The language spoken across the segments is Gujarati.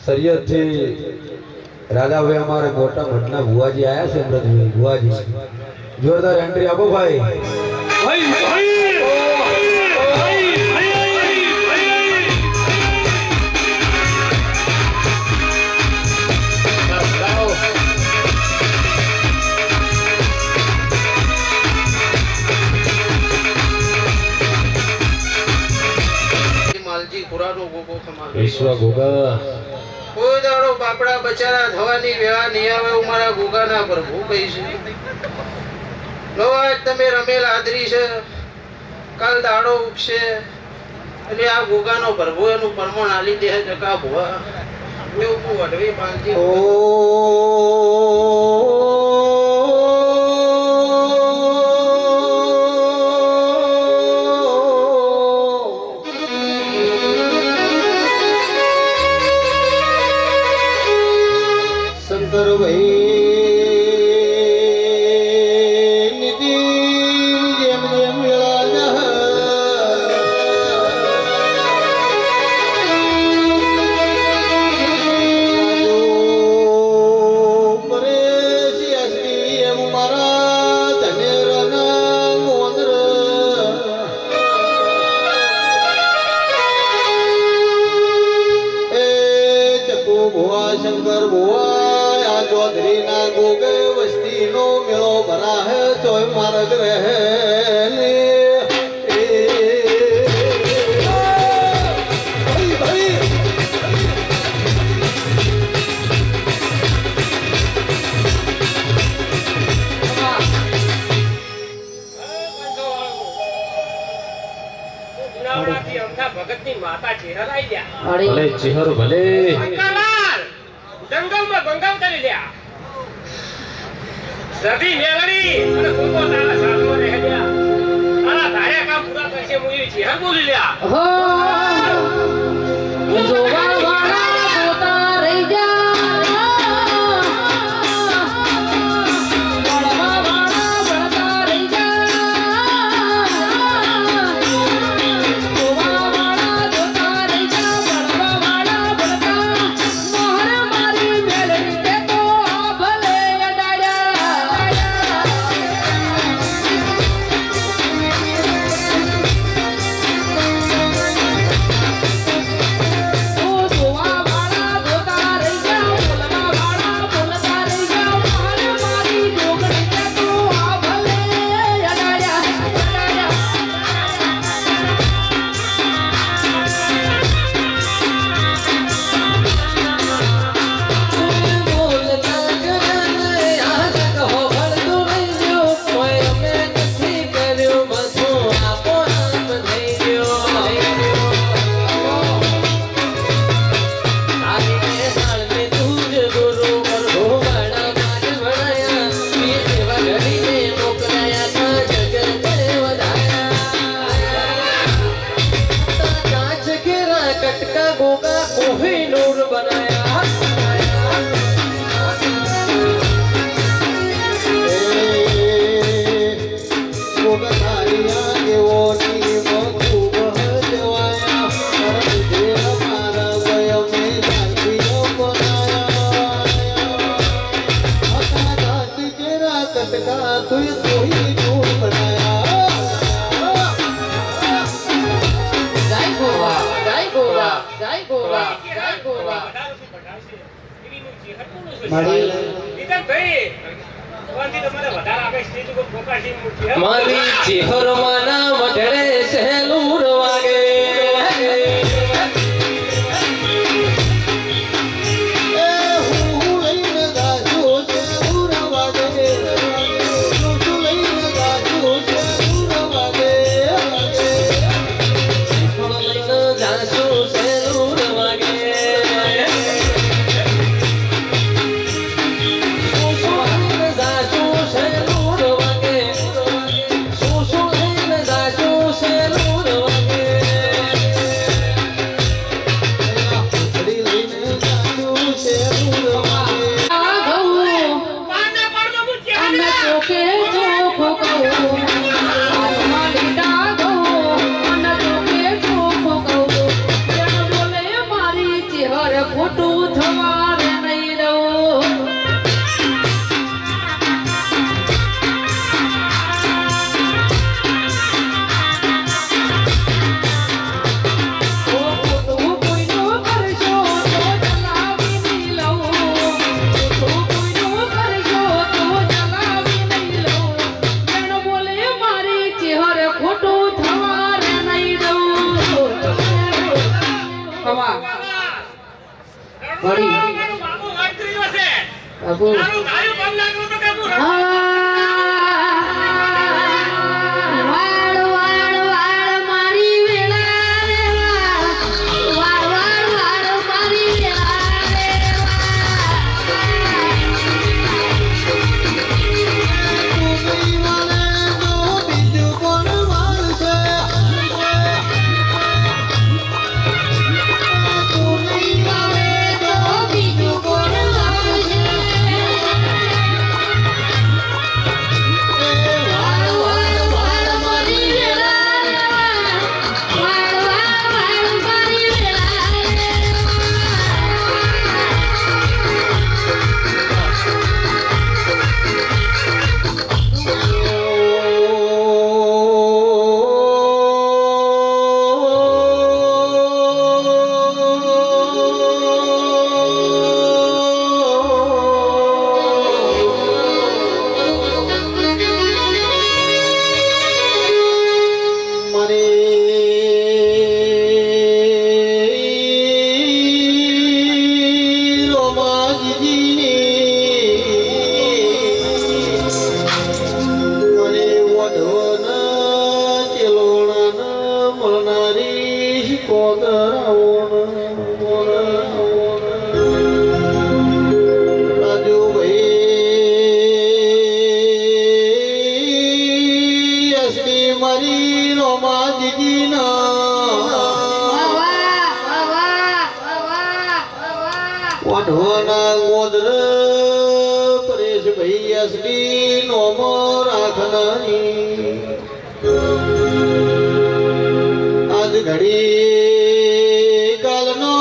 सरियत थी राधा भाई हमारे मोटा भटना बुआजी आया से ब्रदर बुआजी जोरदार एंट्री आपो भाई भाई भाई मालजी पुरानो गोगो खमा विश्व गोगा કોઈ દાડો બાપડા બચારા થવાની વેળા નહીં આવે હું મારા ગોગાના પ્રભુ કહીશ લોવા તમે રમેલ આદરી છે કાલ દાડો ઉગશે એટલે આ ગોગાનો પ્રભુ એનું પરમણ આલી દે જકા ભવા એવું વડવી પાલજી ઓ शंकर बुआ या चौधरी ना गोगे वस्ती नो मिलो भरा है चोय मार्ग रहे भले चेहर भले जंगल में गंगा उतारी लिया सभी मेलड़ी અને કોકો તારા સાથમાં રહે લ્યા આના ધારે કામ પૂરા કરશે મુઈ છે હર બોલી લ્યા હો જોવા વાળા પોતા રહી જા મારી ચેહર માના મઢડે સહેલુર વાગે જાસુ સહેલુર વાગે વળી મારો બાપુ વાત કર્યો છે બાપુ તારું ગાયું કોમ લાગ્યું તો કે તું રડો. વાળ વાળ વાળ મારી વેળા રે વાળ વાળ વાળ મારી વેળા રે બીજું કોણ વાળશે વાળ વાળ વાળ મારી વેળા રે વાળ વાળ વાળ મારી વેળા રે મારી રોમાજીના વાહ વાહ વાહ વાહ વાહ વાઢવાના ગોદર પરેશભાઈ અસલી નોમો રાખનારી આજ ઘડી કાલનો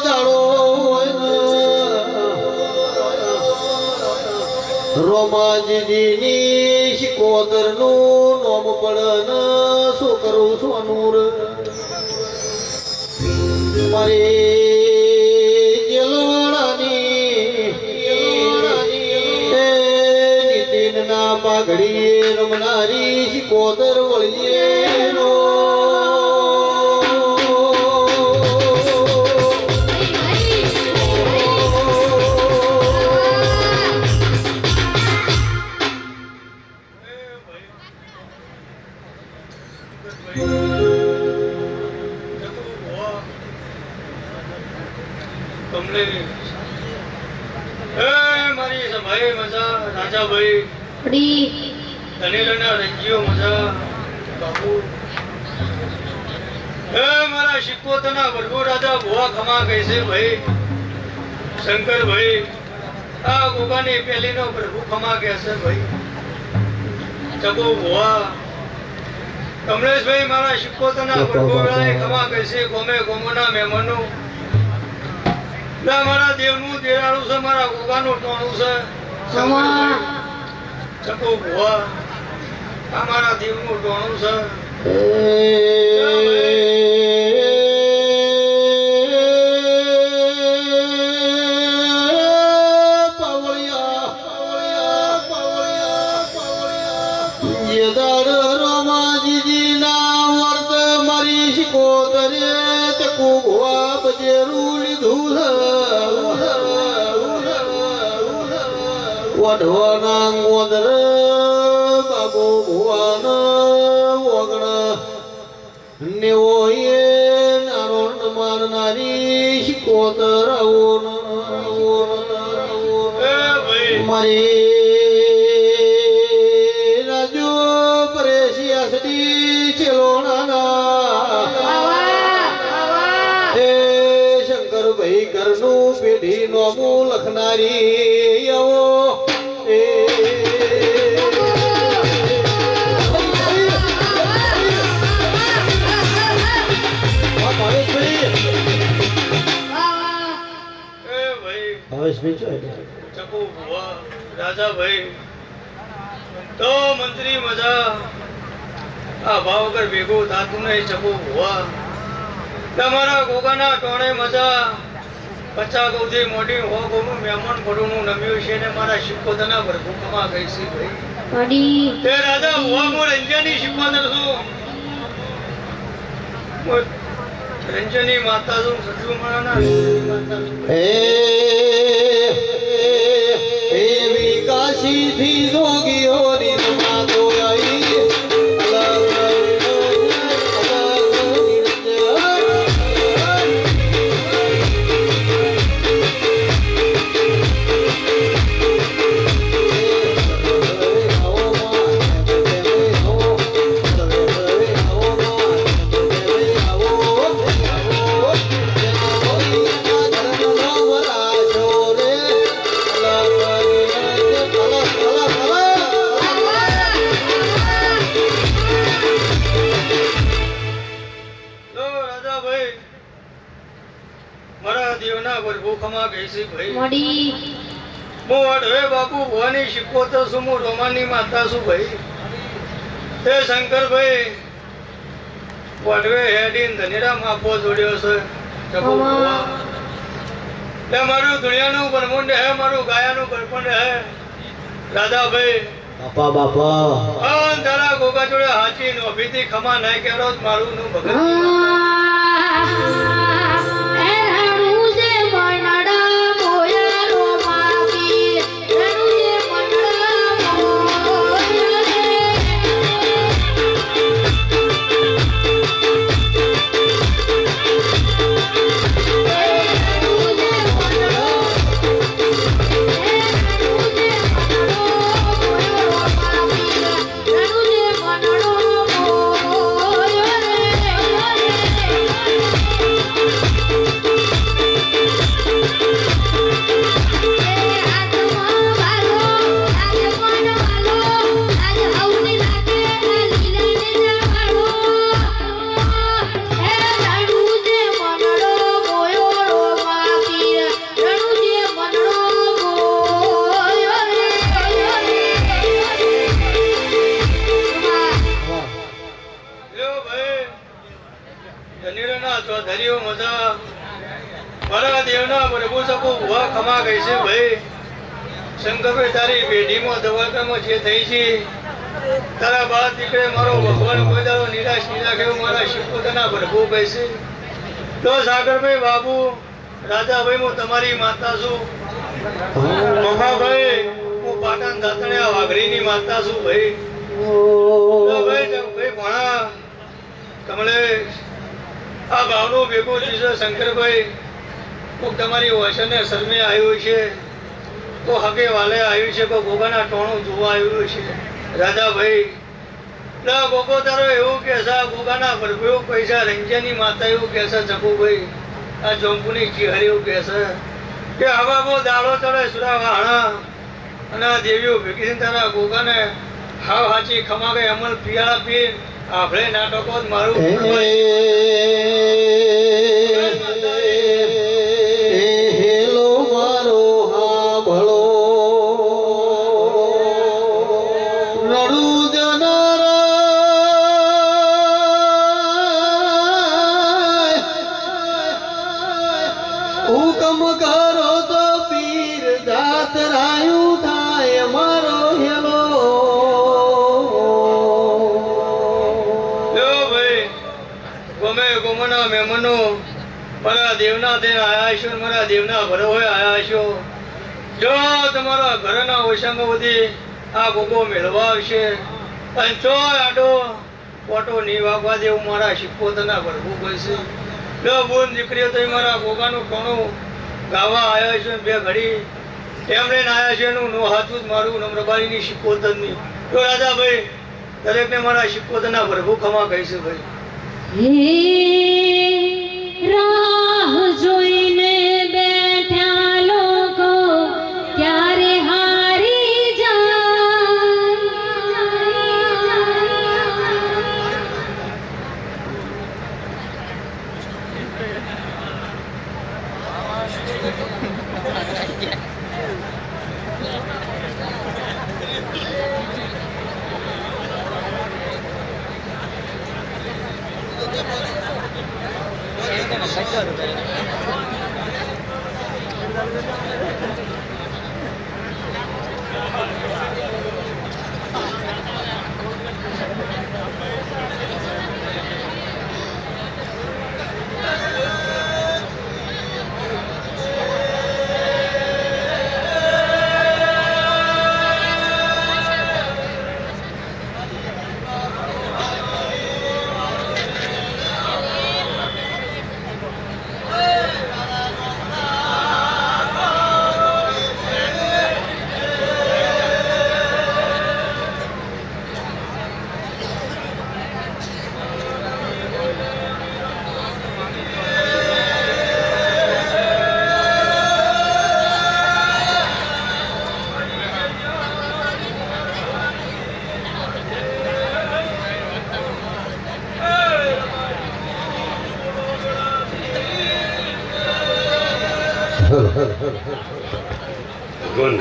દાડો હોય ને રોમાજીની શિકોતરનું નોમ પડન શું કરું સોનું રે મારી જેલોડાની નીતિનના પાઘડીએ રમનારી શિકોતર વળીએ નો કમલેરી એ મારી સભાઈ મજા રાજાભાઈ પડી ધનેલાના રંજીઓ મજા બાપુ એ મારા શિકોતરના વડગો રાજા ભુવા ખમા કહે છે ભાઈ શંકરભાઈ આ ગોગાની પેલીનો પ્રભુ ખમા કહે છે ભાઈ જગો ભુવા કમલેશભાઈ મારા શિકોતરના વડગો રાજા ખમા કહે છે ગોમે ગોમોના મહેમાનો ના મારા દેવનું દેરાળું છે મારા ગોગાનું ટોણું છે ચકો ભુવા આ મારા દેવનું ટોણું છે વઢવાના ગોદર બાબો ભુવાના વગણા નેવો એ નારોણ મારનારી શિકોતર મારી રાજુ પરેશિયાસડી ચેલોણાના હે શંકરભાઈ ઘરનું પેઢી નોમું લખનારી આવો રાજાભાઈ તો મંત્રી મજા આ ભાવ વગર ભેગું થાતું નહીં ચકુ ભુવા તમારા ગોગાના ટોણે મજા 50 ગૌથી મોટી હો ગોનું મહેમાન પડુનું નમ્યું છે ને મારા શિકોતરના ભરભૂખમાં ગઈ છે ભાઈ પડી તે રાજા ભુવા મો રંજાની શિકોતર છું રંજની માતા છું સજુ માના રંજની માતા છું એવી કાશીથી જોગીઓની રમાતો આવી ભૂખમાં ગઈ છે ભાઈ મોડી હું અડવે બાપુ ભવાની શીખોતર છું હું રોમાની માતા છું ભાઈ તે શંકરભાઈ વડવે હેડીન ધનેરા માપો જોડ્યો છે જગો ભુવા. તે મારું દુનિયાનું બ્રહ્માંડ હે મારું ગાયાનું ગળપંડ હે રાધાભાઈ બાપા બાપા અન તારા ગોગા જોડે હાચી નોભીથી ખમા નાય કેરો જ મારું નું ભગત ધનિયો મજા મારા દેવના પ્રભુ સપુ ભુવા ખમા ગઈ છે ભાઈ શંકરભાઈ તારી પેઢીમાં દવાખામાં જે થઈ છે તારા બાદ દીકરે મારો ભગવાન કોઈ દાડો નિરાશ નહીં રાખે એવું મારા શિવપોતાના પ્રભુ કહે છે તો સાગરભાઈ બાબુ રાજાભાઈ હું તમારી માતા છું મહાભાઈ હું પાટણ દાતણિયા વાઘરીની માતા છું ભાઈ તો ભાઈ ભણા કમલેશ આ ભાવનું ભેગું થયું છે શંકરભાઈ કોક તમારી વસને શરમે આવ્યું છે તો હગે વાલે આવ્યું છે કોઈ ગોગાના ટોણું જોવા આવ્યું છે રાજાભાઈ ના ગોગો તારો એવું કે છે ગોગાના પ્રભુ પૈસા રંજની માતા એવું કે છે જગુભાઈ આ જોંપુની ચિહરી એવું કે છે કે હવે બહુ દાડો ચડે સુરા વાહણા અને આ દેવીઓ ભેગી તારા ગોગાને હાવ હાચી ખમા ગઈ અમલ પિયાળા પીર આપણે નાટકો જ મારું હેલો મારો હા ભળો રડું જનારા હુકમ કરો તો પીર જાત રાયું થાય મારો હેલો ગોમના મહેમાનો મારા દેવના તેને આયા છો મારા દેવના ભરોએ આયા છો જો તમારા ઘરના ઓછાંગ બધી આ ગોગો મેળવા આવશે અને ચો આડો ફોટો નહીં વાગવા દેવું મારા શિકોતરના ભરવું પડશે જો બોન દીકરીઓ તો મારા ગોગાનું કોણું ગાવા આવ્યા છે બે ઘડી એમણે આવ્યા છે એનું નો હાથું જ મારું નમ્રબારીની શિકોતરની તો રાજાભાઈ દરેકને મારા શિકોતરના ભરવું ખમા કહીશું ભાઈ રાહ જોઈને બેઠા લોકો ત્યારે હારી ગોન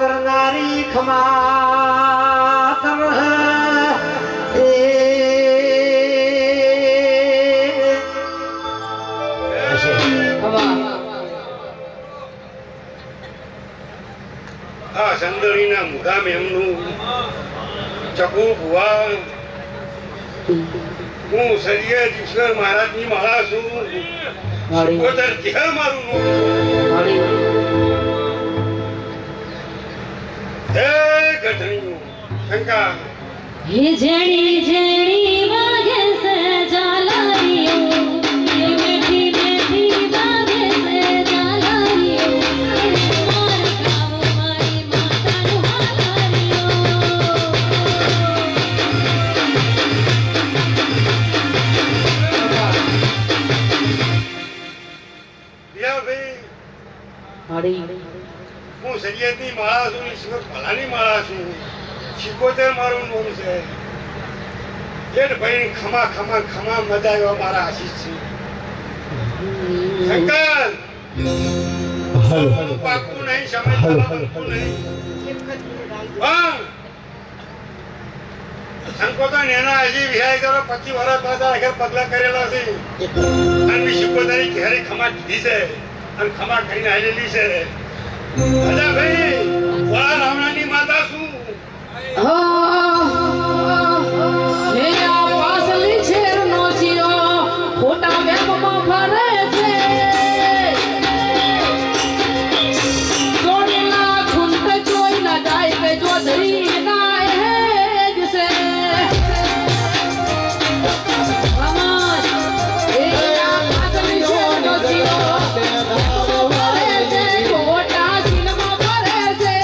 કરનારી ખમાતર આ સંદરીના મુકામ એમનું ચકુ ભુવા હું સરિયદ ઈશ્વર મહારાજની માળા છું પોતર જે મારું હે ગઢણીયું શંકા હે જેણી જેણી વાગે છે ઝાલરીઓ, એ બેઠી બેઠી વાગે છે ઝાલરીઓ, માર ગાવ મારી માતાનું હાલરીઓ. ભાઈ હું સરિયદની માળા છું ઈશ્વર ભલાની માળા છું 76 મારું નામ છે જેઠ ભાઈ ખમા ખમા ખમા મજા આવ્યો મારા આશીષ છે શંકર પાકું નહીં સમય પાકું નહીં સંકોચન એના હજી વિહાય કરો 25 વર્ષ પાછા આગળ પગલા કરેલા છે અને 76 ઘેરે ખમા દીધી છે અને ખમા કરીને આવેલી છે અજા ભાઈ વાળા રાવણાની માતા શું હે આ પાસલી છેરનો ચિયો ખોટા વેમમાં ફરે છે જોડેલા ખૂંટ જોઈ ન જાય કે જોધરી ના હેજ છે અમાર હે આ પાસલી છેરનો ચિયો ફરે છે ખોટા સિનમાં ફરે છે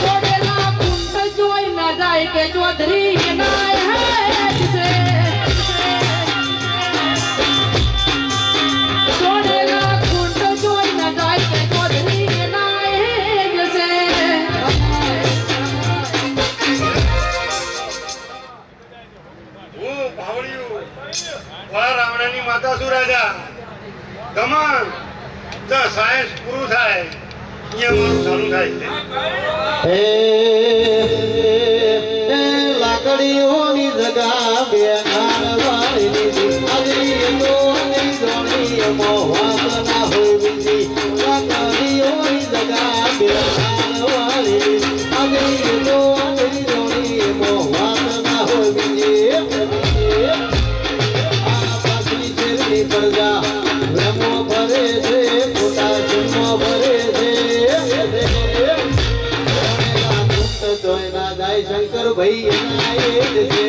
જોડેલા ખૂંટ જોઈ ન જાય કે જોધરી ના હેજ છે જોડેલા ખૂંટ જોઈ ન જાય કે જોધરી ના હેજ છે હું ભાવળિયું વાળા રાવણાની માતા શું રાજા ગમન જો સાયન્સ પૂરું થાય અહીંયા મારું ચાલુ થાય છે લાકડીઓની જગા બે વાળી અગરી તો અગરી દોણી મોહવાત ના હોય બીજી લાકડીઓની જગા બે વાળી અગરી તો અગરી દોણી મોહવાત ના હોય બીજી આ પાછલી શેરની પ્રજા વેમો ભરે છે ખોટા જન્મો ભરે છે જોઈ ના જાય શંકર ભાઈ એના એ જ છે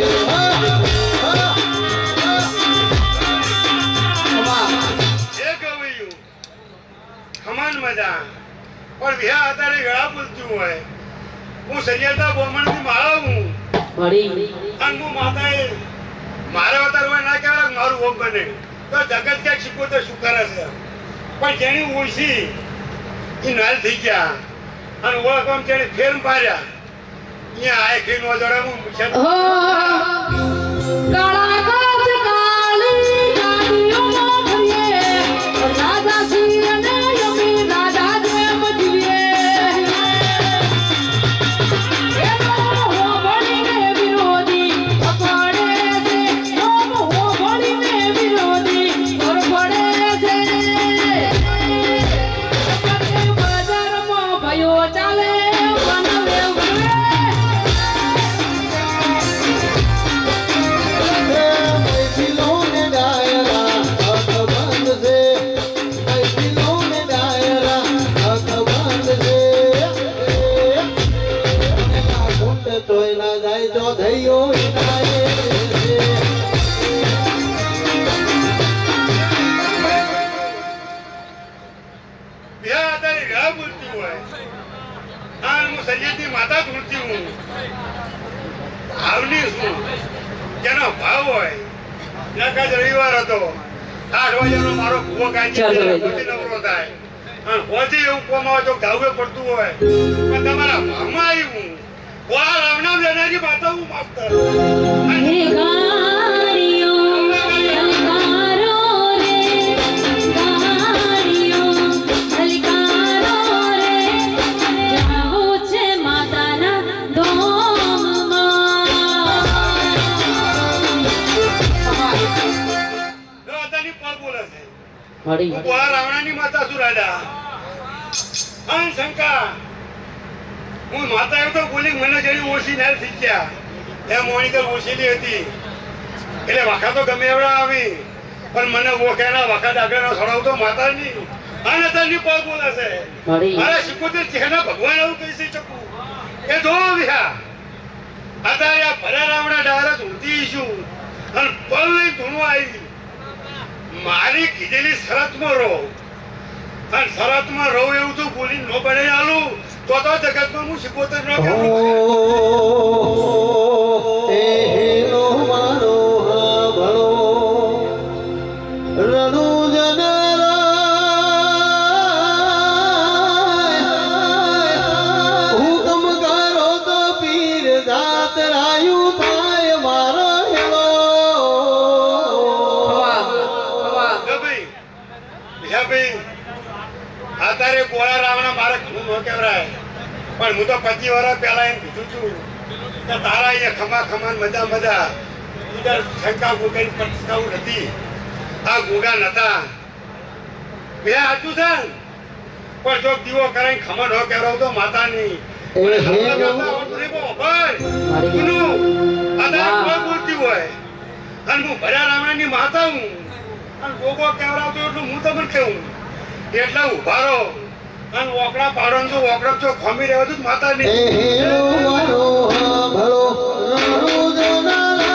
એ ગવૈયું ખમાન મજા પણ વિહા અત્યારે ગળા બોલતું હોય હું સરિયદા બોમણની માળા હું અને હું માતાએ મારે અવતાર હોય ના કહેવાય મારું ઓમ બને તો જગત ક્યાંક શીખવો તો શું કરે છે પણ જેની ઓળખી એ નાલ થઈ ગયા અને ઓળખવામાં જેને ફેર પાડ્યા અહીંયા આય ખી નો જડે હું હો કાળા કાચ કાળી ગાડીઓમાં ફરીએ રાજા સિંહ અને યમી રાજા જેમ જીવીએ એનો હોબળીને વિરોધી અપાડે છે ઓમ હોબળીને વિરોધી પરફડે છે બજારમાં ભયો ચાલે વનવે ઉભરે મૈથિલોને ડાયરા અખબંધ છે મૈથિલોને ડાયરા અખબંધ છે કુંડ તોય ના જાય તો ધૈયો એના એ છે વિહા અત્યારે ગળા બોલતી હોય હા હું સરિયદની માતા ધૂળતી હું ભાવની છું જેનો ભાવ હોય ત્યાં કાજ રવિવાર હતો 8 વાગ્યાનો મારો ભૂવો કાઢી ચાલો, દે, ભાઈ. પછી નવરો થાય. અને હોજે એવું કોમ આવે તો ગાવું પડતું હોય પણ તમારા ભાવમાં આવ્યું કોળા રામનામ લેનારી માતા હું માગતા હે ગાડીઓ હલકારો રે ગાડીઓ હલકારો રે જાવું છે માતાના ધોમમાં રાધાની પગ બોલે છે મળી હું કોળા રાવણાની માતા છું રાજા અન શંકા હું માતા એમ તો બોલી મને જેવી ઓછી ના થઈ ગયા એ મોનિકલ ઓછીલી હતી એટલે વાખા તો ગમે એવડા આવી પણ મને ઓખેના વાખા ડાગરના સડાવતો માતાની અને તારની પગ બોલે છે મળી મારા શિકોતેર ચહેરા ભગવાન એવું કહી શકું એ જો વિહા અત્યારે આ ભરા રાવણા ડાયરેક્ટ ઊંધી છું અને પગ લઈ ધૂણવા આવી મારી કીધેલી શરતમાં રહો અને શરતમાં રહું એવું તો બોલી ન બને આલું તો જગતમાં હું શિકોતર ન કરું એ હેલો મારો હાભળો રણુ જનરાય હુકમ કરો તો પીર જાત રાયું થાય મારો હેલો ભાઈ અત્યારે ગોળા રાવણા મારે ઘણું ન કહેવાય પણ હું તો 25 વર્ષ પહેલા એમ કીધું છું કે તારા અહીંયા ખમા ખમાન મજા મજા ઉધર શંકા ગોગાની પટકાવું નથી આ ગોગા નતા બે સાચું છે ને? પણ જો દીવો કરાઈને ખમા ન કહેવડાવતો માતાની મને ખબર નતા આવડતું નહીં બહુ ભાઈ ગુનું અત્યારે કોઈ બોલતી હોય અને હું ભર્યા રાવણાની માતા હું અને ગોગો કહેવડાવતો એટલું હું તમને કહું એટલે ઉભા રહો અને ઓકડા પાડો ને તો ઓકડા જો ખમી રહેવા દઉં માતા એ હેલો મારો હાભળો રણુ જનરાય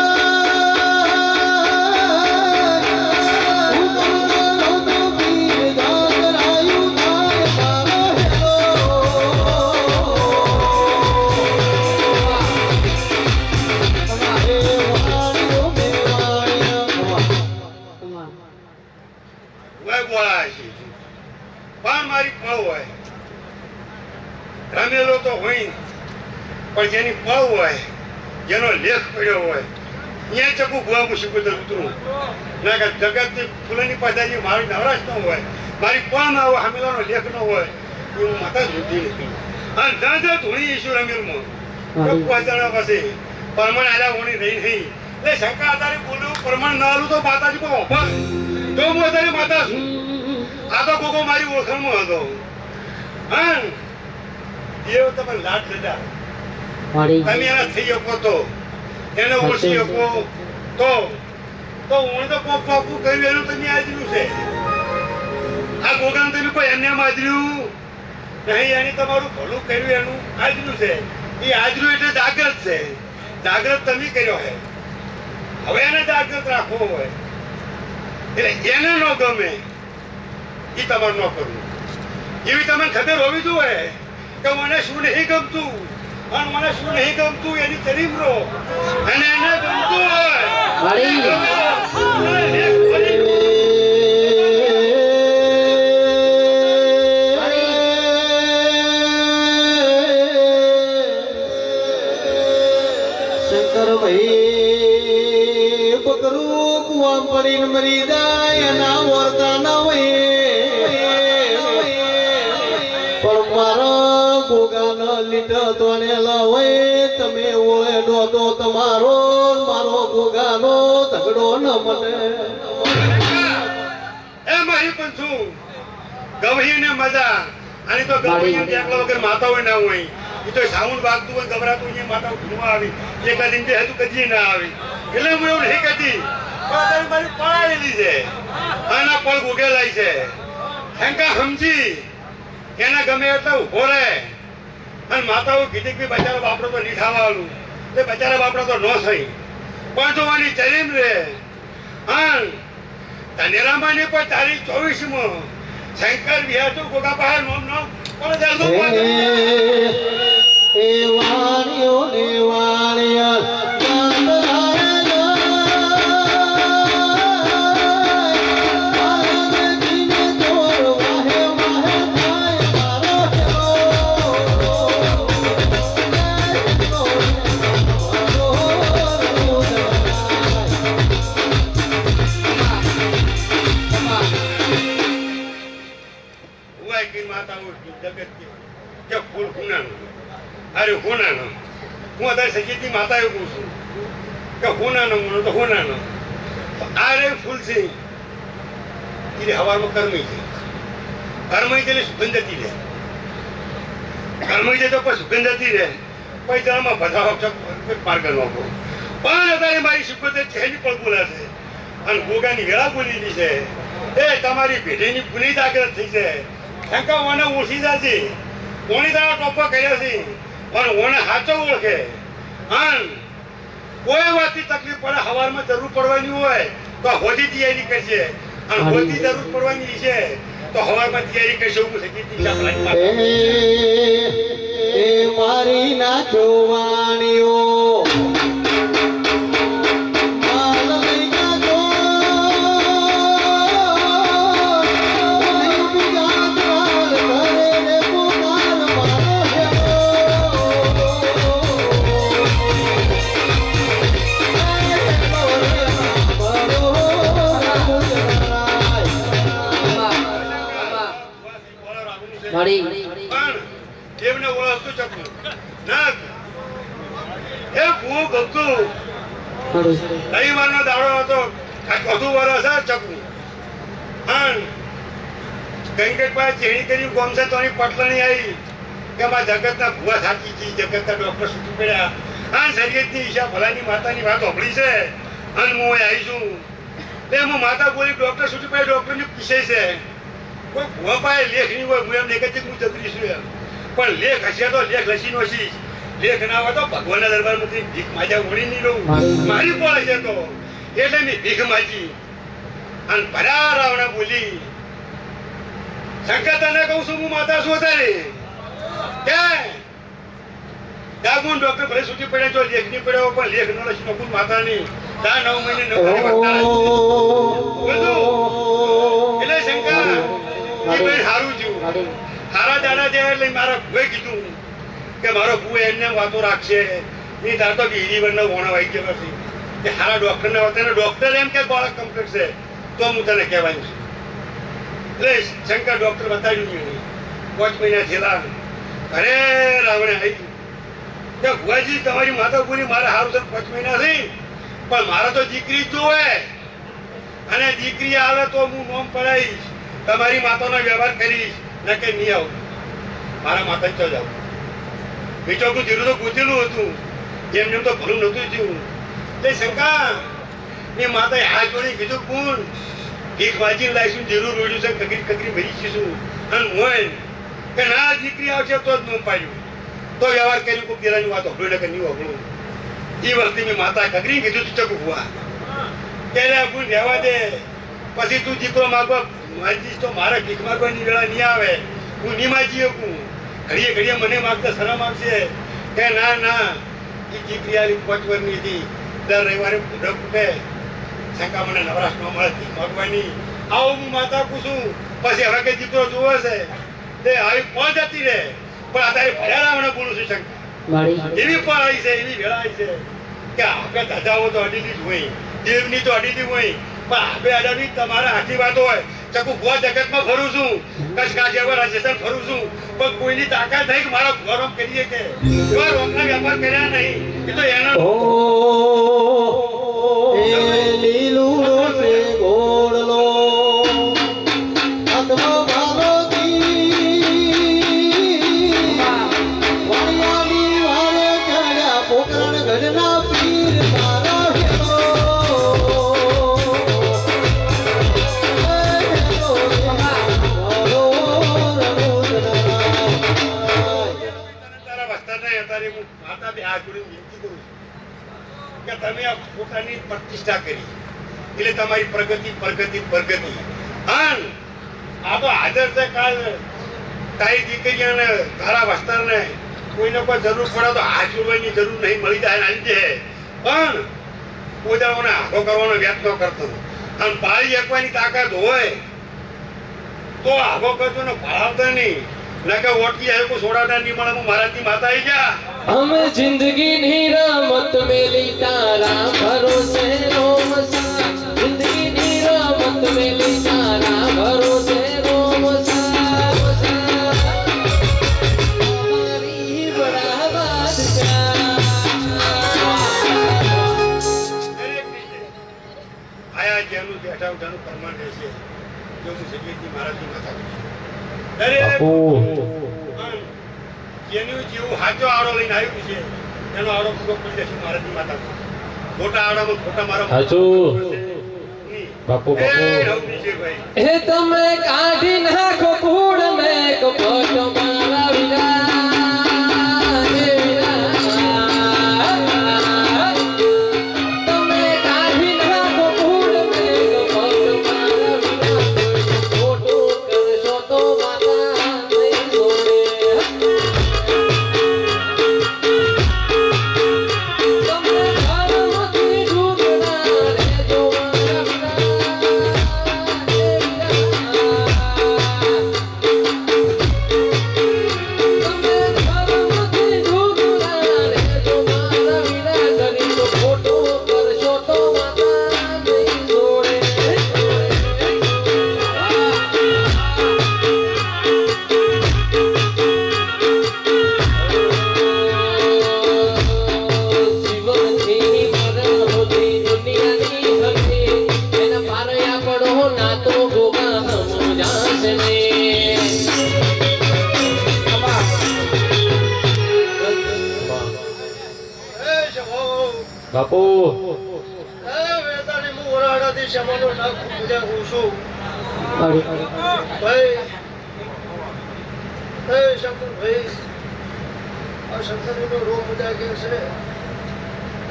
હુકમ કરો તો પીર જાત રાયું થાય મારો હેલો બોલાય છે પણ મારી પળ હોય રમેલો તો હોય પણ જેની પળ હોય જેનો લેખ પડ્યો હોય અહીંયા ચકુ ભુવા મુસીબત ઉતરું ના કે જગતની ફૂલની પાછળ મારી નવરાશ ન હોય મારી પળ ના હોય હમેલાનો લેખ ન હોય એ હું માતા જોતી નથી અને જ્યાં જ્યાં ધોણી ઈશ્વર હમેલમાં પહોંચાડવા પછી પરમણ આલ્યા હોણી રહી નહીં એટલે શંકા અત્યારે બોલ્યું પરમણ ના આલું તો માતાજી પણ ઓફર તો હું અત્યારે માતા છું આ તો ગોગો મારી ઓળખાણમાં હતો હા એ તમે લાડ લીધા મળી તમે એના થઈ શકો તો એને ઓળખી શકો તો હું તો કોક કોકું કર્યું એનું તમે આજર્યું છે આ ગોગાનું તમે કોઈ એમને આજર્યું નહીં એની તમારું ભલું કર્યું એનું આજર્યું છે એ આજર્યું એટલે જાગ્રત છે જાગ્રત તમે કર્યો છે હવે એને જાગ્રત રાખવો હોય એટલે એને ન ગમે એ તમારે ન કરવું એવી તમને ખબર હોવી જોઈએ કે મને શું નહીં ગમતું અને મને શું નહીં ગમતું એની તરીફ રહો અને એને ગમતું હોય મળી શંકર ભાઈ બકરું કુવા પડીને મરી જાય એના વર્તા ન હોય પણ મારા ગોગાનો લીધો તોડેલો હોય તમે ઓળે તો તમારો મારો ગોગાનો ઝઘડો ન મળે એમાં અહીં પણ છું ગવહીને મજા અને તો ગવહીને એકલા વગર માતા હોય ના હોય એ તો સાઉન્ડ વાગતું હોય ગભરાતું હોય માતા ઘૂમવા આવી એકા દિન બે હજુ કદી ના આવી એટલે હું એવું નહીં કહેતી પણ મારી પડાયેલી છે આના પળ ગોગેલાય છે શંકા સમજી એના ગમે એટલે ઉભો રહે અને માતાઓ કીધી કે બચારા બાપડો તો નહીં ખાવાનું તે બચારા બાપડો તો ન થઈ પણ જોવાની ચરીમ રે હા ધનેરામાં ને પણ તારીખ 24 શંકર વિહાર તો ગોગા બહાર નોમ પણ જલ્દો એ વાણિયો ને વાણિયા અરે હોનાનો હું અત્યારે સજીતી માતા એવું કહું છું કે હોનાનો મને તો હોનાનો આ રે ફૂલ છે એ હવામાં કરમી છે કરમી છે એટલે સુગંધ જતી રહે કરમી છે તો પણ સુગંધ જતી રહે પછી જવામાં બધા માર્ગ નોખો પણ અત્યારે મારી સુગંધ ચહેરી પણ બોલાશે અને ગોગાની વેળા બોલી છે એ તમારી પેઢીની પુનિત જાગૃત થઈ છે શંકા ઓને ઓછી જશે કોની તારા ટોપા કર્યા છે પણ ઓને સાચો ઓળખે અને કોઈ વાતની તકલીફ પડે હવારમાં જરૂર પડવાની હોય તો હોદી તૈયારી કરશે અને હોદી જરૂર પડવાની છે તો હવારમાં તૈયારી કરશે હું એ મારી નાખ્યો વાણીઓ મારી પણ એમને ઓળખતો ચકલું ના એ ભૂ ભક્તુ રવિવારનો દાડો હતો આ ચોથું વર્ષ છે ચકલું અને કંકટભાઈ ચેડી કરી ગોમસે તોની પટલણી આવી કે માં જગતના ભૂવા સાચી છે જગતના ડોક્ટર છૂટી પડ્યા આ શરીયતની ઈશા ભલાની માતાની વાત સાંભળી છે અને હું આવી છું તે હું માતા બોલી ડોક્ટર છૂટી પડ્યા ડોક્ટરની પૂછે છે કોઈ ભૂવા પાસે લેખ નહીં હોય હું એમ નહીં કહેતી હું જબરી છું એમ પણ લેખ હશે તો લેખ લસી નો શીશ લેખ ના હોય તો ભગવાનના દરબારમાંથી ભીખ માજા ઉડી નહીં રહું મારી પોળે છે તો એટલે મેં ભીખ માજી અને ભરા રાવણા બોલી શંકર તને કહું છું હું માતા છું અત્યારે કે દાગુન ડોક્ટર ભલે છૂટી પડે જો લેખ નહીં પડ્યો પણ લેખ નો લસી નકુન માતા નહીં તા 9 મહિને 9 એટલે શંકર સારું થયું સારા દાડા છે એટલે મારા ભૂએ કીધું કે મારો ભૂ એમને વાતો રાખશે નહીં તાર તો હીરીવરનો વોણા વાઈ ગયો નથી કે સારા ડોક્ટરને વાતે ડોક્ટર એમ કે બાળક કમ્પ્લીટ છે તો હું તને કહેવાનું છું એટલે શંકર ડોક્ટર બતાવ્યું નહીં 5 મહિના થયેલા ઘરે રાવણે આવી કે ભુવાજી તમારી માતા બોલી મારે સારું છે 5 મહિના થઈ પણ મારે તો દીકરી જ જોવે અને દીકરી આવે તો હું નોમ પડાવીશ તમારી માતાનો વ્યવહાર કરીશ ન કે નહીં આવું મારા માતા જ જાઉં બીજોકું જીરું તો પૂછેલું હતું જેમ જેમ તો ભલું નહોતું થયું એટલે શંકા મેં માતાએ હાથ જોડી કીધું કોણ ભીખ વાંચીને લાવીશું જીરું રોડ્યું છે કકરી કકરી ભરી છીશું અને મોય કે ના દીકરી આવશે તો જ નોમ પાડ્યું તો વ્યવહાર કર્યું કોઈ પેલાની વાત હોભળું કે નહીં હોભળું એ વખતે મેં માતા કકરી કીધું તું ચકુ ભુવા ત્યારે આપણું રહેવા દે પછી તું દીકરો માગવા માજીશ તો મારે ભીખ માગવાની વેળા નહીં આવે હું નહીં માજી શકું ઘડીએ ઘડીએ મને માગતા શરમ આવશે કે ના ના એ દીકરી આલી 5 વર્ષની હતી દર રવિવારે પૂઢો ફૂટે શંકા મને નવરાશ ન મળે ભીખ માગવાની આવો હું માતા પૂછું પછી હવે કઈ દીકરો જોવો છે તે આવી પહોંચ જતી રહે પણ અત્યારે ભર્યા રાવણે બોલું છું શંકા એવી પણ આવી છે એવી વેળા આવી છે કે આપણે દાદાઓ તો અડીલી જ હોય દેવની તો અડીલી હોય પણ આપણે અડાવી તમારા હાથી વાત હોય ચકુ ભુવા જગતમાં ફરું છું કચ્છ કાઠિયાવાડ રાજસ્થાન ફરું છું પણ કોઈની તાકાત નહીં કે મારા ભુવા રોમ કરીએ કે એવા રોમના વેપાર કર્યા નહીં એ તો એના એ લીલું છે ગોળલો હાથમાં મારો વાળિયાની વાળે ચડ્યા પોકરણ ગઢના પીર તારા પોતાની પ્રતિષ્ઠા કરી એટલે તમારી પ્રગતિ પ્રગતિ પ્રગતિ અને આ તો હાજર છે કાલ તારી દીકરીઓને તારા વસ્તારને કોઈને કોઈ જરૂર પડે તો હાથ જોડવાની જરૂર નહીં મળી જાય આવી જાય પણ પોતાઓને હાથો કરવાનો વ્યાપ ન કરતો અને પાળી એકવાની તાકાત હોય તો આગો કરજો ને ભણાવતા નહીં ના કે ઓટકી આવે કોઈ સોડાટા નહીં મળે હું મારાથી માતા આવી જા हम जिंदगी ની રમત મેલી તારા ભરોસે રોમ સા जिंदगी ની રમત મેલી તારા ભરોસે રોમ સા મારી બડાવા જેનું બેઠા ઉઠાનું પ્રમાણ રહેશે જો હું સગીરજી મહારાજની માતા છું દરેક બાપુ જેનું જેવું હાચો આડો લઈને આવ્યું છે એનો આડો પૂરો કરી દેશું મહારાજની માતા છું ખોટા આડામાં ખોટા મારો હાચું. બાપુ એ બાપુ રવની છે ભાઈ હે તમે કાઢી નાખો કૂડ મેં કપટ મારા વિના હે વિના. તમે કાઢી નાખો કૂડ મેં કપટ મારા વિના. ખોટું કરશો તો માતા નહીં છોડે. તમે ધર્મથી ઝૂકના રહેજો મારા વિના. ના તો ગોગા હમ જાશે ને એ શમો બાપુ એ વેદાની હું વરાડાથી શમોનો નાક પૂજા કરું છું ભાઈ એ શંકર ભાઈ આ શંકરનો રોગ મજા કે છે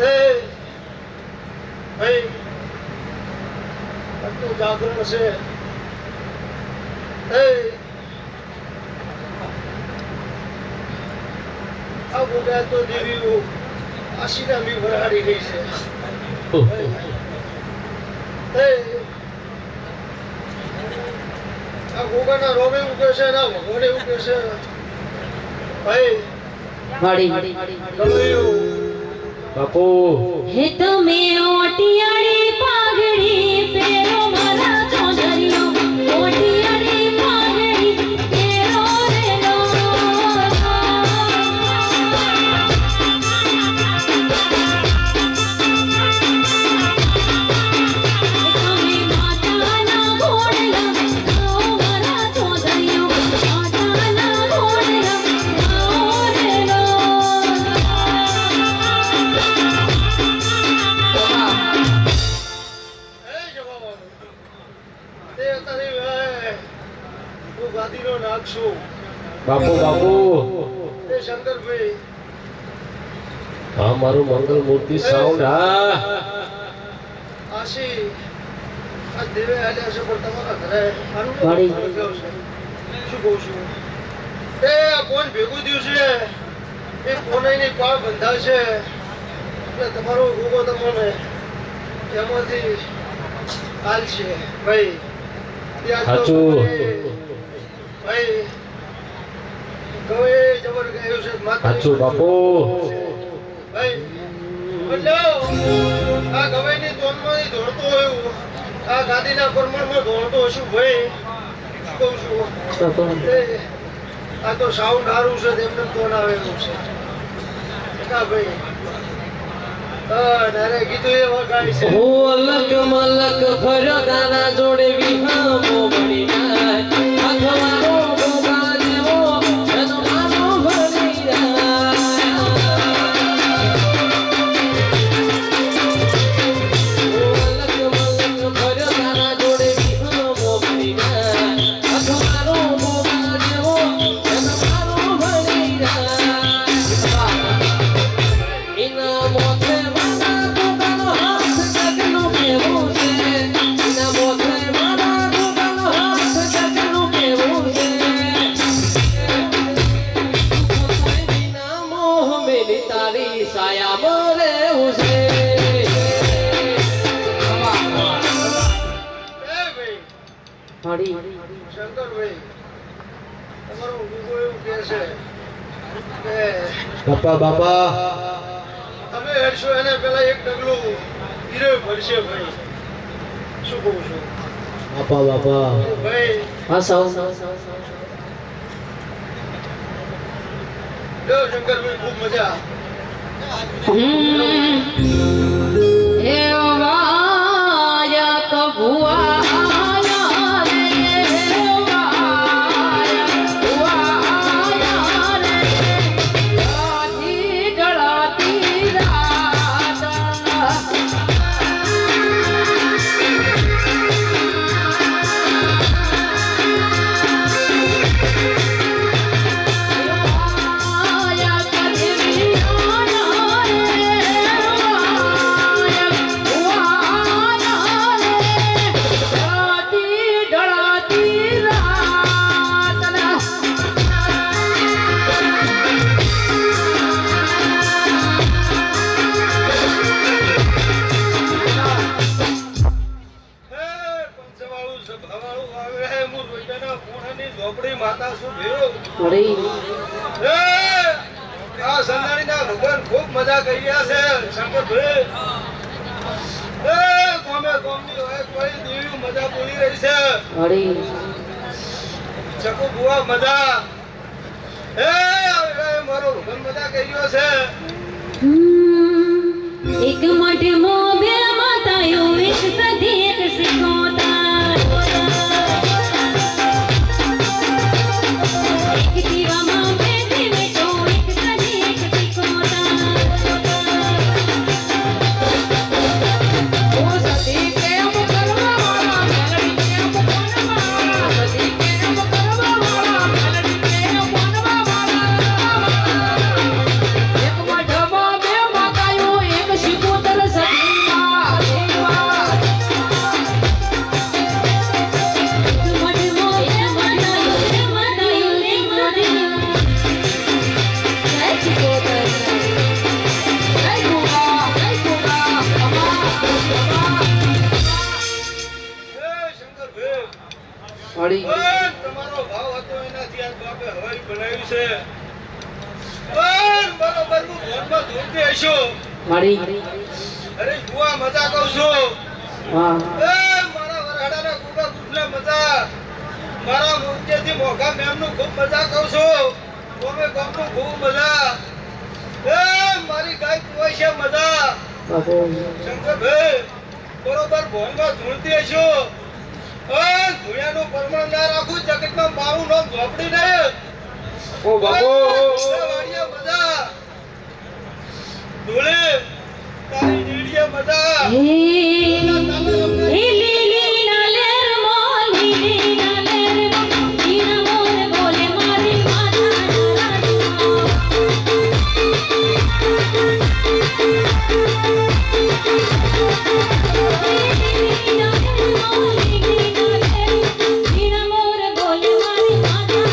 એ ભાઈ આટલું જાગરણ છે એ આ બધા તો દેવીઓ આશીના બી વરાડી ગઈ છે એ આ ગોગાના રોગે એવું કે છે ના ભગવાન એવું કે છે ભાઈ કલૈયું બાપુ હે તમે ઓટિયાળી પાઘડી પેરો મારા ચોંદરિયો ઓટિયાળી પાઘડી પેરો રે લો તમે માતાના ઘોડલા આવો મારા ચોંદરિયો માતાના ઘોડલા આવો રે લો ગાદીનો નાખશું બાપુ બાપુ એ શંકરભાઈ હા મારું મંગલ મૂર્તિ સાઉન્ડ હા આશી આ દેવે આલ્યા છે પણ તમારા ઘરે આનું વાડી. કેવું છે શું કહું છું એ આ કોણ ભેગું થયું છે એ કોનાની પાળ બંધા છે એટલે તમારો ગોગો તમને એમાંથી હાલ છે ભાઈ ત્યાં તો સાચું. ભાઈ ગવે જબર ગયું છે માતાની સાચું બાપુ ભાઈ બદલાવ આ ગવેની તોનમાંથી દોડતો હોય આ ગાદીના પરમાણમાં દોડતો હશું ભાઈ શું કહું છું એ આ તો સાઉન્ડ સારું છે તેમને તોન આવે એવું છે કા ભાઈ નારે કીધું એ વગાડી છે હું અલગ મલક ફર્યો તારા જોડે વિહામો મળી જાય અખવારો ગોગા જેવો એનો માનો ભરી જાય હું અલગ મલક ફર્યો તારા જોડે વિહામો મળી જાય અખવારો ગોગા જેવો એનો માનો ભરી જાય એના મોથે મારા ગોગાનો હાથ જગનો કેવો છે એના મોથે મારા ગોગાનો હાથ જગનો કેવો છે વિના મોહ મેલી તારી સાયા મરે ઉસે એ ભાઈ શંકરભાઈ તમારો ગુગો એવું કહે છે કે બાપા બાપા તમે હેડશો એને પેલા એક ડગલું હીરો ભરશે ભાઈ શું કહું છું બાપા બાપા ભાઈ હા સાવ લો શંકરભાઈ ખૂબ મજા હે વાયા તો વળી એ આ સંદાણીના ભગવાન ખૂબ મજા કરી રહ્યા છે શંકરભાઈ. એ ગોમની હોય કોઈ દેવી મજા બોલી રહી છે. વળી ચકુ બુઆ મજા. એ મારો ભગવાન મજા કરી રહ્યો છે. એક મઠમાં બે માતાઓ એક સધી એક સિકોતર એક દીવામાં બે દીવેટો એક સધી એક સિકોતર ઓ સતી કેમ કરવા વાળા મેલડી કેમ કોનવા સતી કેમ કરવા વાળા મેલડી કેમ કોનવા વાળા એક મઠમાં બે માતાઓ એક સિકોતર સતીમાં દેવા વળી તમારો ભાવ હતો એનાથી આજ બાપે હવાઈ બનાવ્યું છે. પણ બરોબર હું ભોનમાં ધૂળતી હશો. વળી અરે બુઆ મજા કહું છું. વાહ મારા વરાડાના કુકા કુટલે મજા. મારા મુખ્યથી મોઘા મેમનું ખૂબ મજા કહું છું. ગોમે ગોમનું ખૂબ મજા. મારી ગાય કુવાય છે મજા. બાપુ શંકરભાઈ બરોબર ભોનમાં ધૂળતી હશો. ધૂળિયાનું પરમાણ ના રાખું જગતમાં મારું નામ ઝોપડી નહીં. ઓ બાપુ વાડીએ મજા. ધૂળે તારી નીડીએ મજા. હે લીલી ના લેર મો લીલી ના લેર મો જીના મોર બોલે મારી માતા જીના મોર બોલે મારી માતા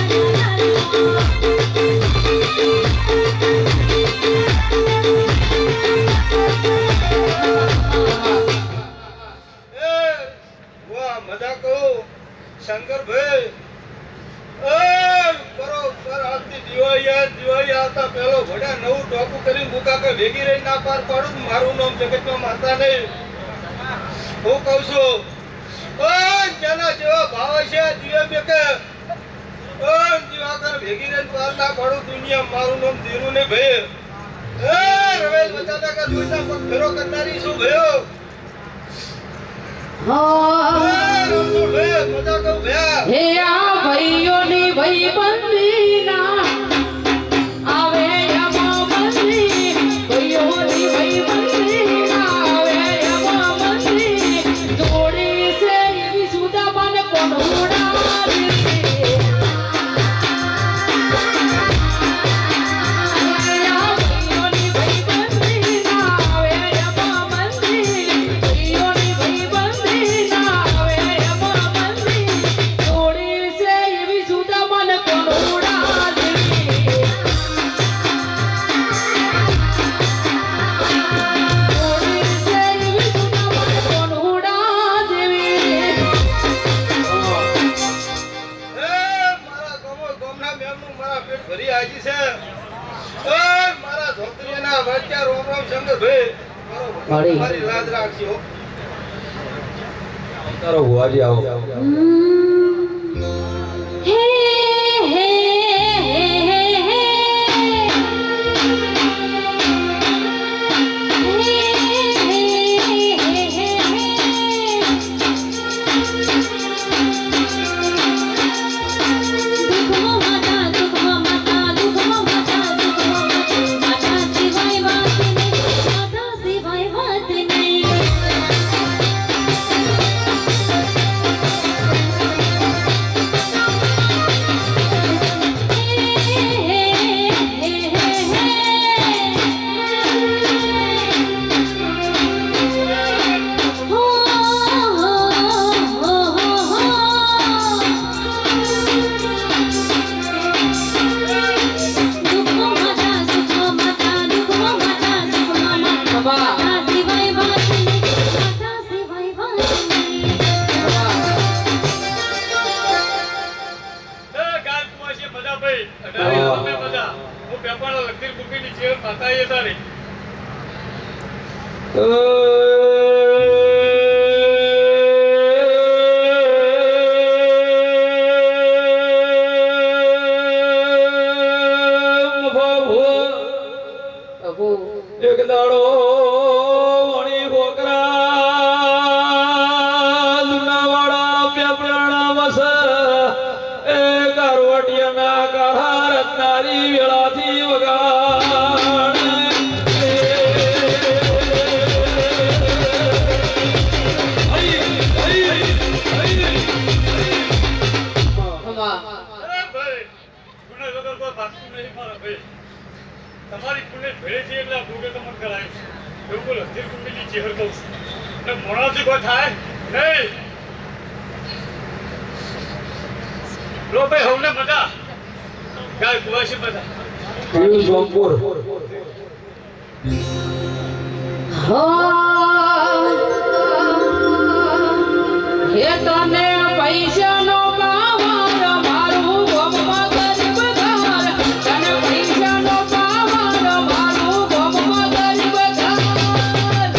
વાહ મજા કહું શંકરભાઈ. બરોબર આજથી દિવાળી આવતા પહેલો ઘોડા નવું ટોપું કરી મૂકા કે ભેગી રહી ના પાર પાડું તો મારું નામ જગતમાં માતા નહીં. હું કહું છું જેના જેવા ભાવ છે દિવે બેકે દિવાકર ભેગી રહીને પાર ના પાડું દુનિયા મારું નામ ધીરું ને ભાઈ. રવેલ બચાતા કર પૈસા પગ ફેરો કરનારી શું ભયો. રણછોડભાઈ મજા કહું ભયા. હે આ ભાઈઓની ભાઈબંધીના આવે યમામંદી ભાઈઓની ભાઈબંધીના આવે યમામંદી જોડી છે એવી સુદામાને કોણ ઉડાવે ભાઈઓની ભાઈબંધીના આવે યમામંદી ભાઈઓની ભાઈબંધીના આવે યમામંદી જોડી છે એવી સુદામાને કોણ ઉડાવે મારા ગામના મેમનું મારા પેટ ભરી આજી છે. મારા ધોતરીના વાચ્યા રોમ રોમ શંકરભાઈ વાળી. મારી લાજ રાખજો. તારો ભુવાજી આવો હે હે તારી વેળાથી વગાડ તમારી પુણ્ય ભેળે છે એટલે આ ભોગે તમને કરાય એવું બોલો હસ્તી કુંડલી ચેહર કહું છું ને મોણાથી કોઈ થાય નહીં લો ભાઈ હવને બધા ગાય કુવાસી બધા હે તને પૈસાનો પાવર મારું ગમમાં ગરીબ ઘર તને પૈસાનો પાવર મારું ગમમાં ગરીબ ઘર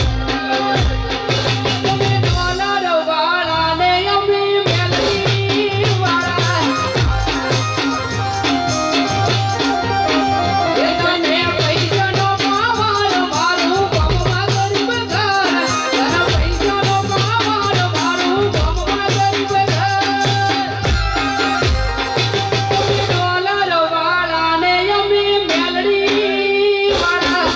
તમે ડોલર વાળાને અમે મેલડી વાળા હે તને પૈસાનો પાવર મારું ગમમાં ગરીબ ઘર તને પૈસાનો પાવર મારું ગમમાં ગરીબ ઘર ડોલર વાળાને અમે મેલડી વાળા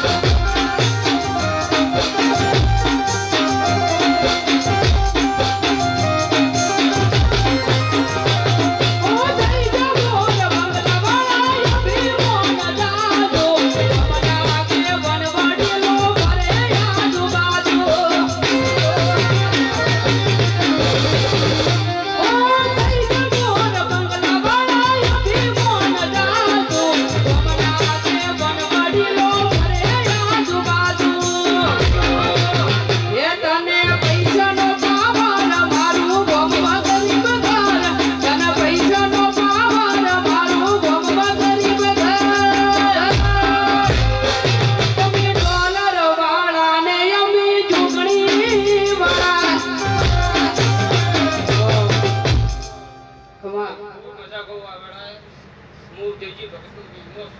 ઓ દઈ જાગો બંગલા વાળા અભી મોન જાગો બના કે વનવાડીલો ભરે આજુબાજુ ઓ દઈ જાગો બંગલા વાળા અભી મોન જાગો બના કે વનવાડીલો ભરે આજુબાજુ હે તને પૈસાનો પાવર મારું ગમવા ગરીબ ઘર તને પૈસાનો પાવર મારું ગમવા ગરીબ ઘર તમે ડોલર વાળાને અમે જુગણી વાળા ખમા મજા કહું આવડે હું દેવજી ભગતનું બિઝનેસ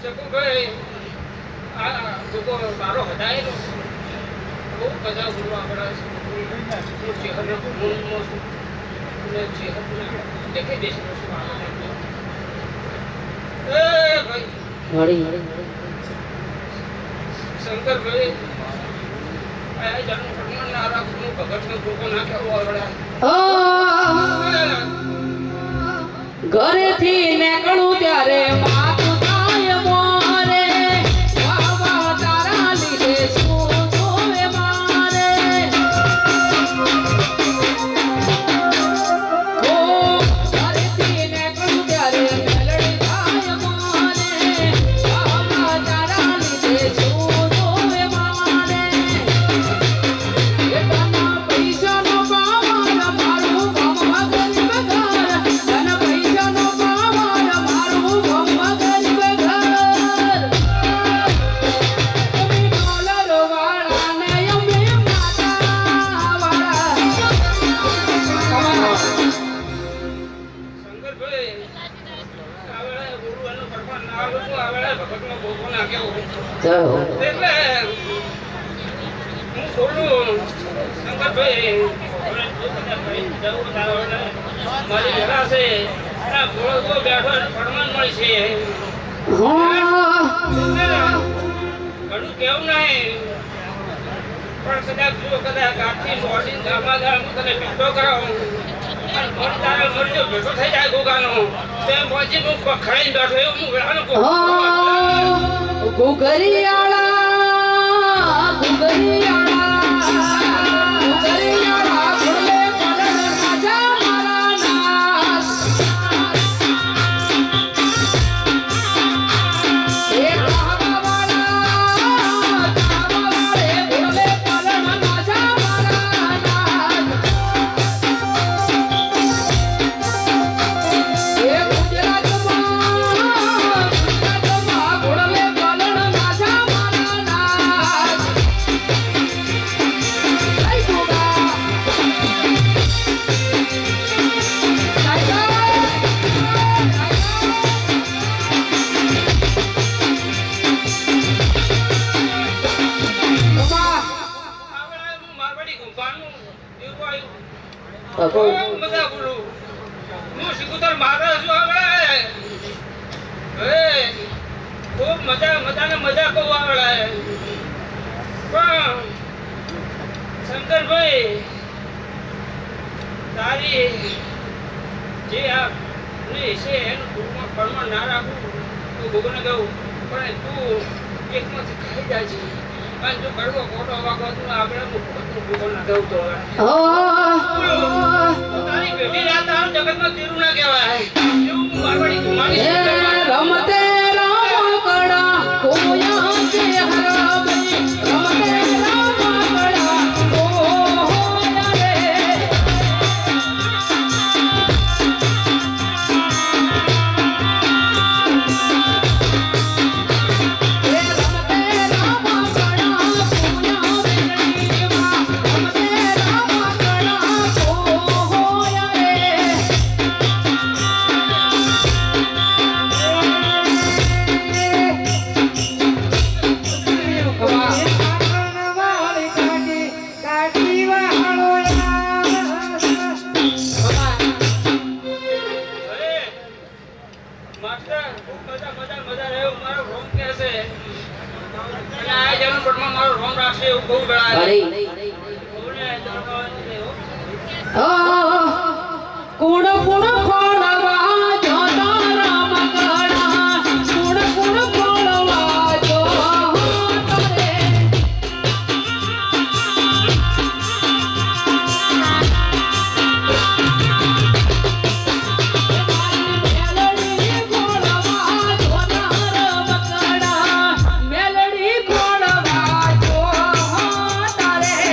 શકું ભાઈ આ લોકો મારો હટાયેલો બહુ બધા ગુરુ આવડે હું ચેહરનો ગુરુનો છું અને ચેહરના દેખે દેશનો છું આવડે એ ભાઈ વળી શંકરભાઈ આ જન્મ પ્રમાણ ના રાખું ભગતનો ગ્રુપો નાખ્યો આવડે ઘરેથી નીકળું ત્યારે માથું થાય મોરે વાવા તારા લીધે શું જોવે મારે ઓ ઘરેથી નીકળું ત્યારે મેલડી થાય મોરે વાવા તારા લીધે શું જોવે મારે એના પૈસાનો પાવર મારું ગમવા ગરીબ ઘર એના પૈસાનો પાવર મારું ગમવા ગરીબ ઘર તમે ડોલર વાળાને અમે માતા વાળા શંકરભાઈ આવડે ગુરુ એનો પ્રમાણ ના આવડતું આવડે ભગતનો ગ્રુપો નાખ્યો એટલે હું બોલું શંકરભાઈ હવે જો કદાચ ભાઈ જવું તારો મારી વેળા છે આ ઘોડો તો બેઠો ફરમાન મળી છે ઘણું કેવું નહીં પણ કદાચ જો કદાચ આટલી મોટી ધામાધામ હું તને ભેટો કરાવું અને ફરી તારા મરજો ભેટો થઈ જાય ગોગાનો તેમ પછી હું ખાઈને બેઠો એવું હું વેળાનો ગુગરિયાળા ગુગરિયાળા ભોલે પલણ રાજા મારા નાથ એ કાવાવાળા ભોલે પલણ રાજા મારા નાથ એ ગુજરાતમાં ભોલે પલણ રાજા મારા નાથ મારવાડી ગુંફાનું એવું આવ્યું મજા બોલું હું શીખુતર મારા છું આવડે હે ખૂબ મજા કહું આવડે પણ શંકરભાઈ તારી જે આ છે એનું ટૂંકમાં ફળમાં ના રાખું તું ભોગને કહું પણ તું એકમાંથી ખાઈ જાય છે અને જો કડવો ખોટો વાગો તું આપણે ભોગન ના કહું તો તારી પેઢી રાત આમ જગતમાં તીરું ના કહેવાય એવું મારવાડી તું માની રમતે રામ કડા કોયા કે હરાબઈ રમતે રામ કડા કોયા રે માસ્ટર ખૂબ મજા રહ્યો મારો રોમ કે છે અને આ જન્મ પટમાં મારો રોમ રાખશે એવું બહુ ગળાય કુણ કુણ ખોળવા જો તારા મકડા કુણ કુણ ખોળવા જો તારે મેલડી ખોળવા જો તારા મકડા મેલડી ખોળવા જો તારે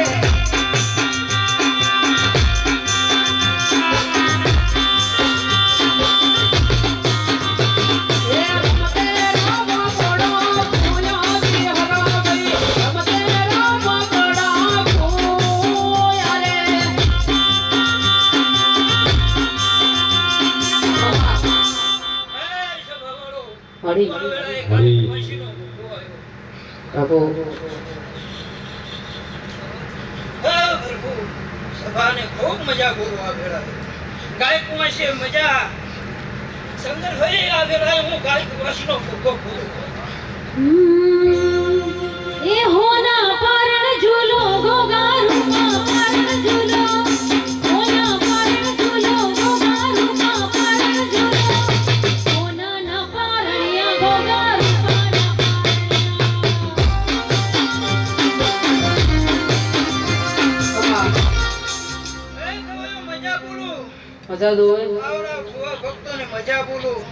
સભાને ખૂબ મજા બોલવા ભેળા ગાયક વાંચે મજા શંકરભાઈ આ ભેળા હું ગાયક વાંચીનો ભૂકો બોલું એ હોના પારણ ઝૂલો ગોગારુમાં પારણ ઝૂલો હોના પારણ ઝૂલો ગોગારુમાં પારણ ઝૂલો હોના ના પારણિયા ગોગારુમાં ના મજા બોલું મજા દોય આવડા ભુવા ભક્તોને મજા બોલું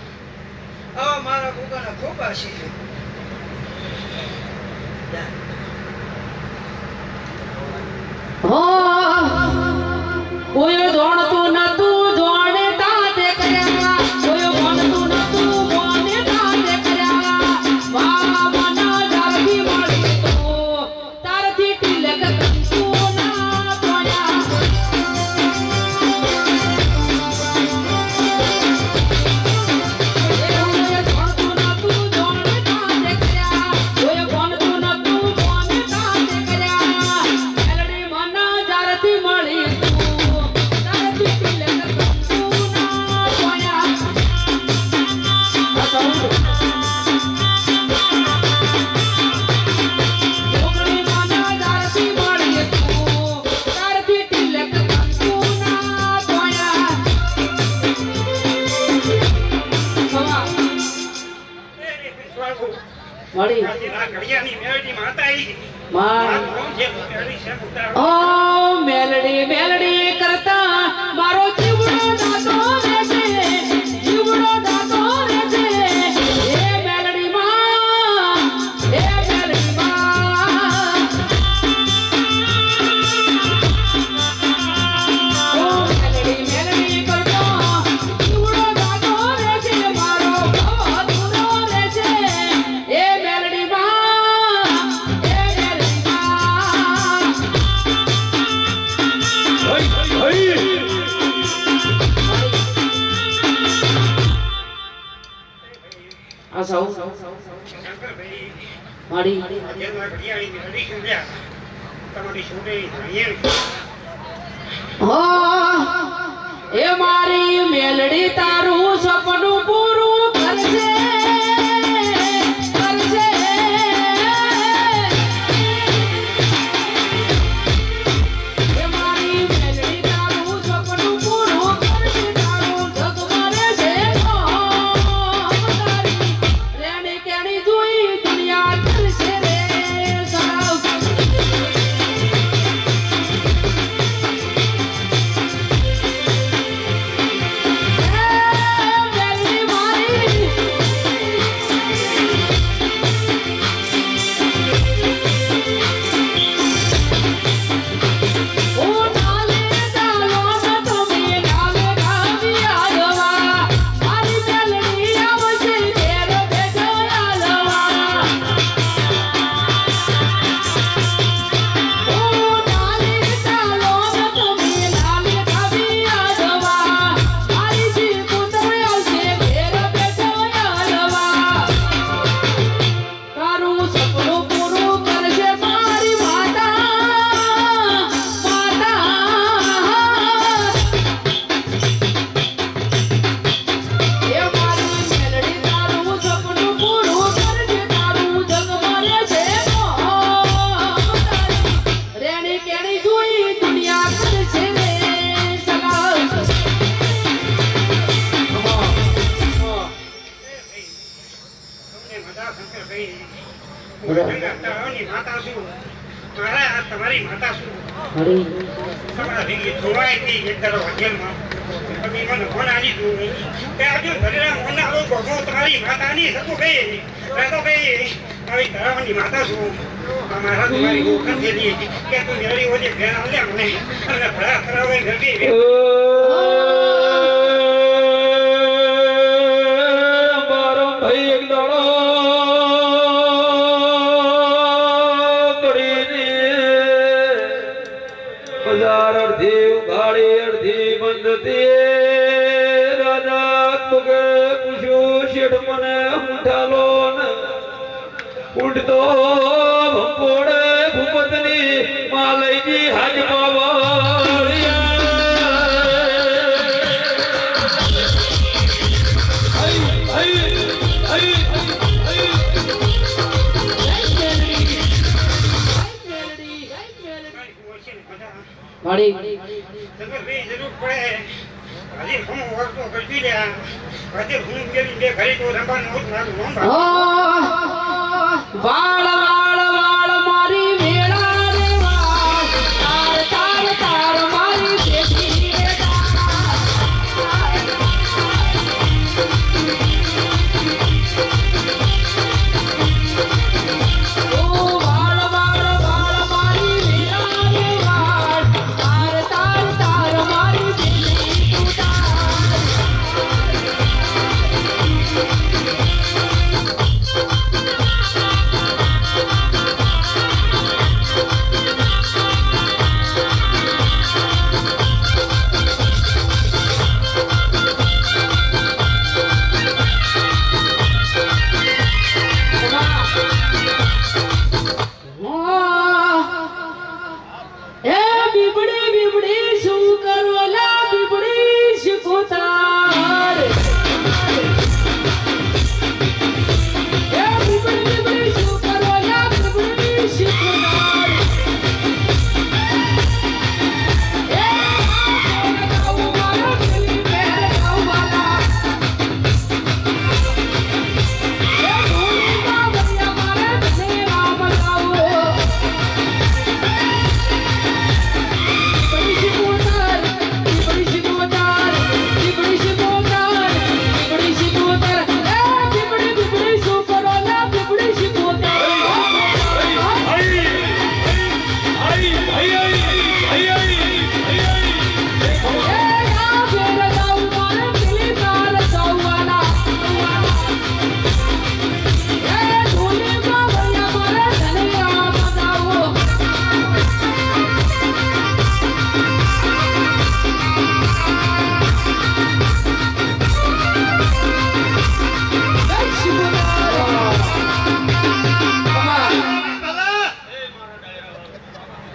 આવા મારા ભૂકાના ખૂબ આશી છે હો કોઈ જોણતું નતું જોણે તાતે કર્યા કોઈ ભણતું નતું ભણે તાતે કર્યા વા મના જાગી મળી તો તારથી તિલક કંકુ ના તોડ્યા જોણતું નતું જોણે તાતે કર્યા કોઈ ભણતું નતું ભણે તાતે કર્યા મેલડી મના જારથી મળી તું તારથી તિલક કંકુ ના તોડ્યા છોકરી મના જારથી મળી તું તારથી તિલક કંકુ ના તોડ્યા ખવા મળી માં ઓ મેલડી મેલડી કરતા મારો જીવડો દાતો રે છે જીવડો દાતો રે છે એ મેલડી માં એ મેલડી માં ઓ મેલડી મેલડી કરતા જીવડો દાતો રે છે મારો ભવધુરો રે છે એ મેલડી માં એ મેલડી માં આ સૌ માડી હો એ મારી મેલડી તારું સપનું પૂરું કરશે કરશે એ મારી મેલડી તારું સપનું પૂરું કરશે તારું જગ મારે છે રેણી કેણી જોઈ દુનિયા કરશે રે સરાવ તમારી માતા શું તમારા ભેગી જોવાય હતી એક ધારો હોટેલમાં તમે મને ફોન આલી દઉં કે આજુ ઘરેના મોના આવો ગોગો તમારી માતાની સતો ભાઈ તો ભાઈ આવી તારાની માતા છું મારા તમારી ઓળખાણ થયેલી કે તું મેળી ઓજે ભેણ આવ્યા મને અને ભરા કરાવે ઘરડી મારો ભાઈ એક દાડો બજાર અડધી ઉઘાડી અડધી બંધ તે રાજા તુગે પૂછ્યું શેઠ મને ઉઠાલો ને ઉઠતો ભંપોડે ભૂપતની માલયજી હાજ મારી તમે બે જરૂર પડે આજે હું વર્તો કરી લે આજે હું ગેલી બે ઘરે તો રંબાનું હોત મારું રંબા વાળ વાળ વાળ મારી વેળા રે વાળ તાર તાર તાર મારી દેખી રે ઓ વાળ વાળ વાળ મારી વેળા રે વાળ તાર તાર તાર મારી દેખી તું એ બીબડી બીબડી શું કરો લા બીબડી શિકોતાર એ બીબડી બીબડી શું કરો લા બીબડી શિકોતાર એ આવો મારો દિલ મેર કાવાલા એ ભૂલી કા ભૈયા મારે છે રામ લાવો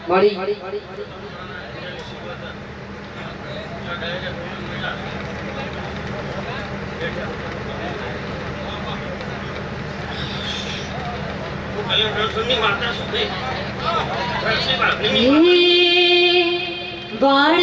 મારી હું કલેક્ટરની માતા છું બે. રક્ષી બાપની હે વાળ